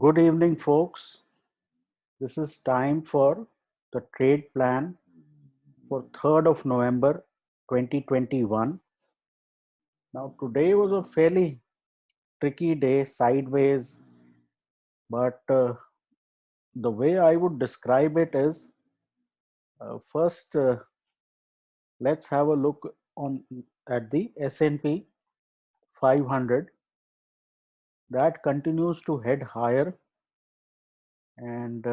Good evening, folks. This is time for the trade plan for 3rd of November 2021. Now, today was a fairly tricky day, sideways, but the way I would describe it is first, let's have a look on at the S&P 500 that continues to head higher, and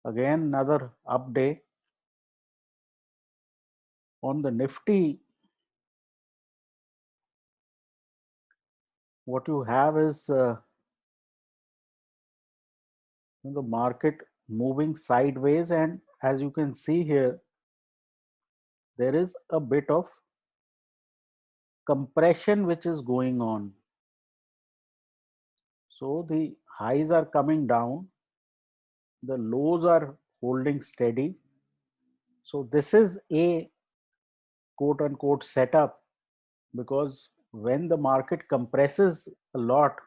again another update on the Nifty. What you have is the market moving sideways, and as you can see here, there is a bit of compression which is going on. So the highs are coming down, the lows are holding steady. So this is a quote unquote setup, because when the market compresses a lot,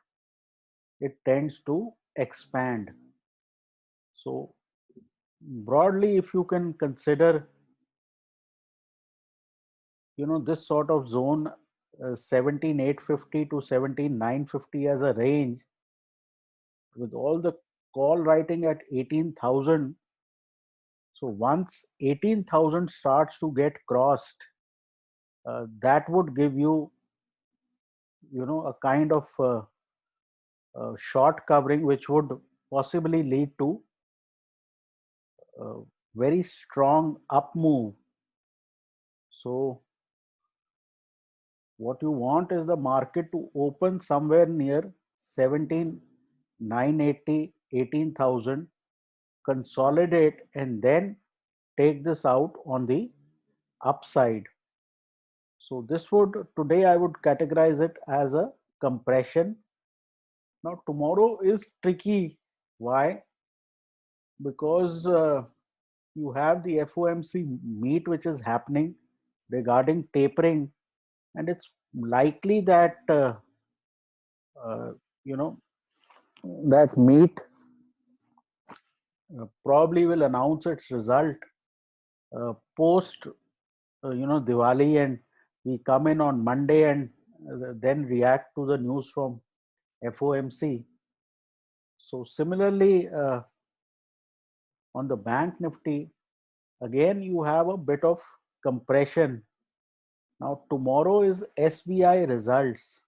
it tends to expand. So broadly, if you can consider this sort of zone, 17,850 to 17,950 as a range, with all the call writing at 18,000. So once 18,000 starts to get crossed, that would give a kind of short covering, which would possibly lead to a very strong up move. So what you want is the market to open somewhere near 17,980, 18,000, consolidate, and then take this out on the upside. So this would, today I would categorize it as a compression. Now tomorrow is tricky. Why? Because you have the FOMC meet which is happening regarding tapering, and it's likely that uh, you know that meet probably will announce its result post Diwali, and we come in on Monday and then react to the news from FOMC. So similarly, on the bank Nifty, again you have a bit of compression. Now tomorrow is SBI results.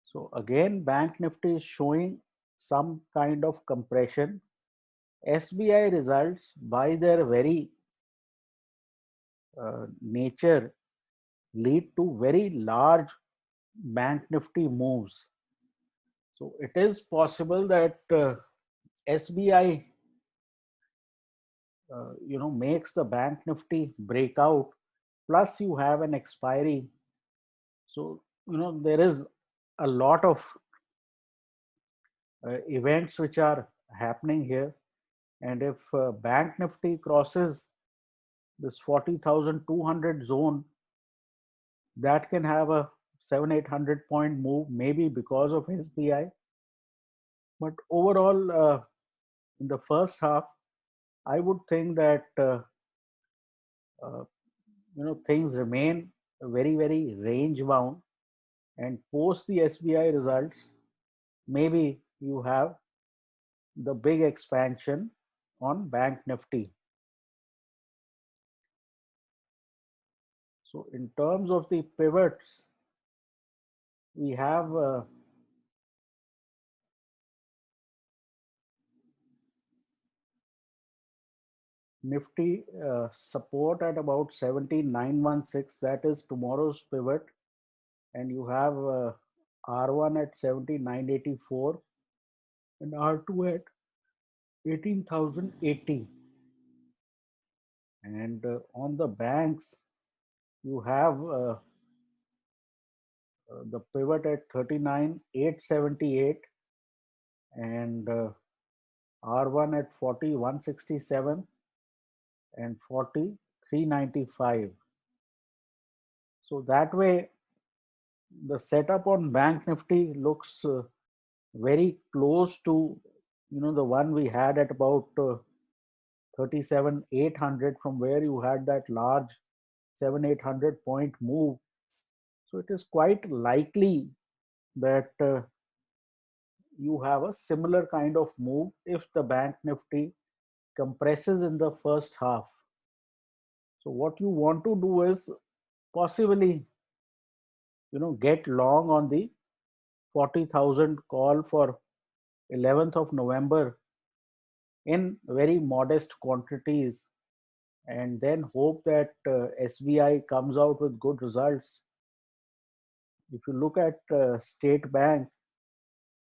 So again, bank Nifty is showing some kind of compression. SBI results, by their very nature, lead to very large bank Nifty moves. So it is possible that SBI, makes the bank Nifty breakout. Plus, you have an expiry. So there is a lot of events which are happening here, and if bank Nifty crosses this 40,200 zone, that can have a 700-800 point move, maybe because of SBI. But overall, in the first half, I would think that uh, things remain very, very range bound, and post the SBI results, maybe you have the big expansion on bank Nifty. So in terms of the pivots, we have Nifty support at about 17,916. That is tomorrow's pivot. And you have R1 at 17,984 and R2 at 18,080. And on the banks, you have the pivot at 39,878 and R1 at 40,167 and 40,395. So that way, the setup on bank Nifty looks very close to, the one we had at about 37,800, from where you had that large 700-800 point move. So it is quite likely that you have a similar kind of move if the bank nifty compresses in the first half. So what you want to do is possibly, get long on the 40,000 call for 11th of November in very modest quantities, and then hope that SBI comes out with good results. If you look at State Bank,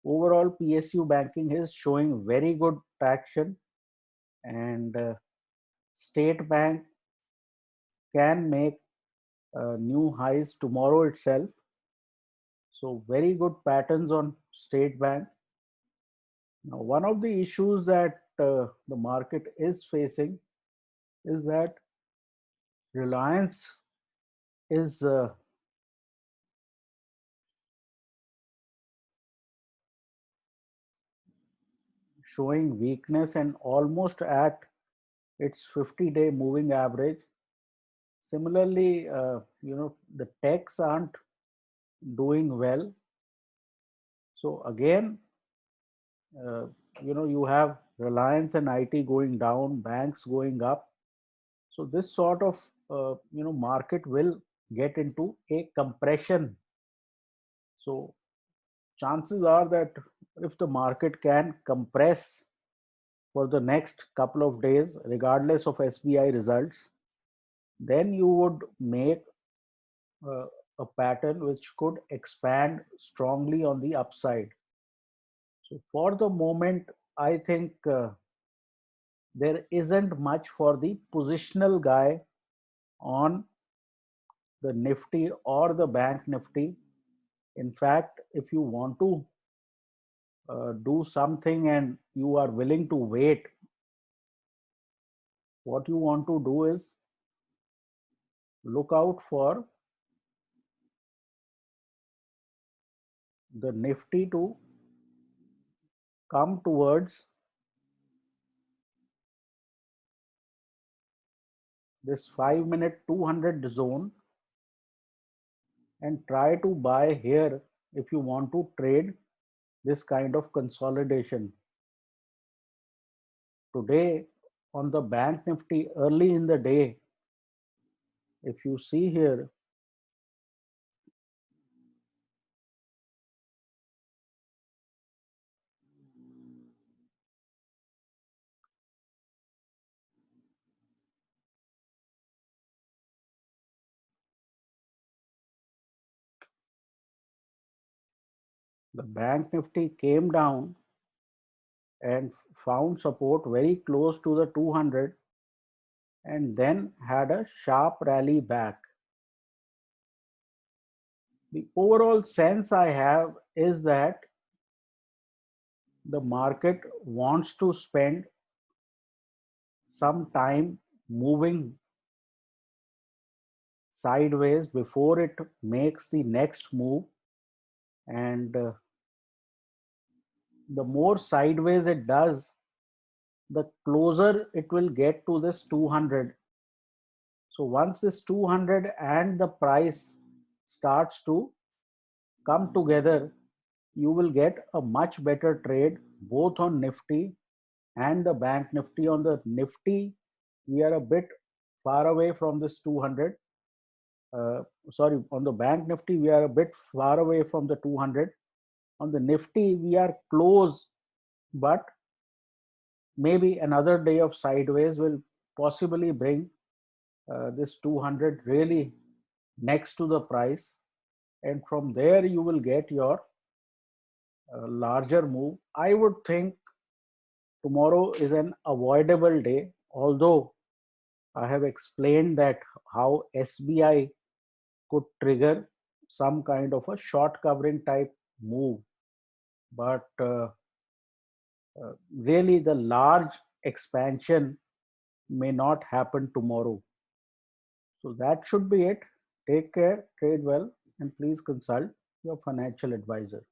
overall PSU banking is showing very good traction, and State Bank can make new highs tomorrow itself. So very good patterns on State Bank. Now, one of the issues that the market is facing is that Reliance is showing weakness and almost at its 50-day moving average. Similarly, the techs aren't doing well. So again, uh, you have Reliance and IT going down, banks going up. So this sort of market will get into a compression. So chances are that if the market can compress for the next couple of days, regardless of SBI results, then you would make uh, a pattern which could expand strongly on the upside. So for the moment, I think there isn't much for the positional guy on the Nifty or the Bank Nifty. In fact, if you want to do something and you are willing to wait, what you want to do is look out for the Nifty to come towards this 5-minute 200 zone and try to buy here if you want to trade this kind of consolidation. Today on the Bank Nifty early in the day, if you see here, the Bank Nifty came down and found support very close to the 200 and then had a sharp rally back. The overall sense I have is that the market wants to spend some time moving sideways before it makes the next move, and the more sideways it does, the closer it will get to this 200. So once this 200 and the price starts to come together, you will get a much better trade both on Nifty and the Bank Nifty. On the Nifty, we are a bit far away from this 200. Sorry, on the Bank Nifty, we are a bit far away from the 200. On the Nifty, we are close, but maybe another day of sideways will possibly bring this 200 really next to the price. And from there, you will get your larger move. I would think tomorrow is an avoidable day, although I have explained that how SBI could trigger some kind of a short covering type move. But really, the large expansion may not happen tomorrow. So that should be it. Take care, trade well, and please consult your financial advisor.